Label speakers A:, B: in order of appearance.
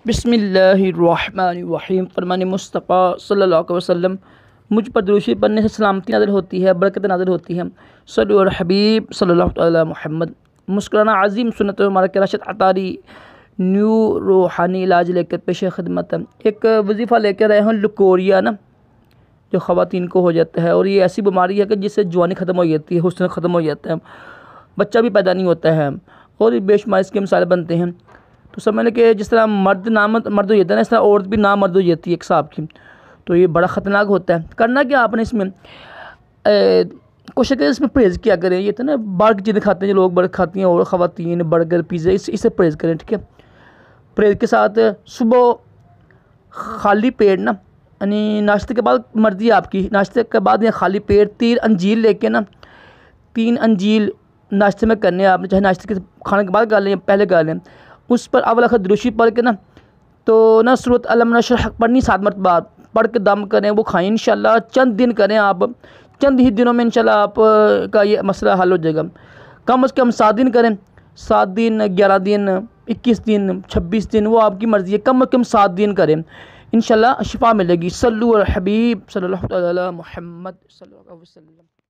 A: बिस्मिल्लाहिर्रहमानिर्रहीम। फरमान मुस्तफ़ा सल्लल्लाहु अलैहि वसल्लम मुझ पर दुरूद पढ़ने से सलामती नाज़िल होती है, बरकत नाज़िल होती है। सल्लु अला हबीब सल्लल्लाहु अलैहि मोहम्मद। मुस्कुराना अज़ीम सुन्नत हमारा के राशिद अतारी न्यू रूहानी इलाज लेकर पेश खिदमत है। एक वजीफ़ा लेकर आए हैं लिकोरिया ना, जो ख़वातीन को हो जाता है, और ये ऐसी बीमारी है कि जिससे जवानी ख़त्म हो जाती है, हुस्न ख़त्म हो जाता है, बच्चा भी पैदा नहीं होता है, और बेशुमार इसके मिसाल बनते हैं। तो समझ लें कि जिस तरह मर्द मर्द हो जाता है ना, इस तरह औरत भी नामर्द हो जाती है एक हिसाब की। तो ये बड़ा ख़तरनाक होता है। करना क्या आपने इसमें कोशिश करें, इसमें परहेज़ क्या करें। ये तो ना बाहर की चीज़ें खाते हैं जो लोग, बर्गर खाती हैं और ख़वातीन, बर्गर पिज़्ज़ा, इससे परहेज़ करें, ठीक है। परहेज़ के साथ सुबह खाली पेट ना, यानी नाश्ते के बाद, मर्ज़ी आपकी, नाश्ते के बाद या खाली पेट 3 अंजीर लेके ना, 3 अंजीर नाश्ते में करने हैं आपने, चाहे नाश्ते के खाने के बाद गा लें या पहले गा लें। उस पर अव्वल आखिर दुरूद पढ़ के ना, तो ना सूरत अलम नशरह पढ़नी 7 मरतबा पढ़ के दम करें, वो खाएं। इंशाल्लाह चंद दिन करें आप, चंद ही दिनों में इंशाल्लाह आप का ये मसला हल हो जाएगा। कम से कम 7 दिन करें, 7 दिन, 11 दिन, 21 दिन, 26 दिन, वो आपकी मर्ज़ी है। कम से कम 7 दिन करें, इंशाल्लाह शिफा मिलेगी। सल्लु अला हबीब सल्लल्लाहु अलैहि मोहम्मद सल्लल्लाहु अलैहि वसल्लम।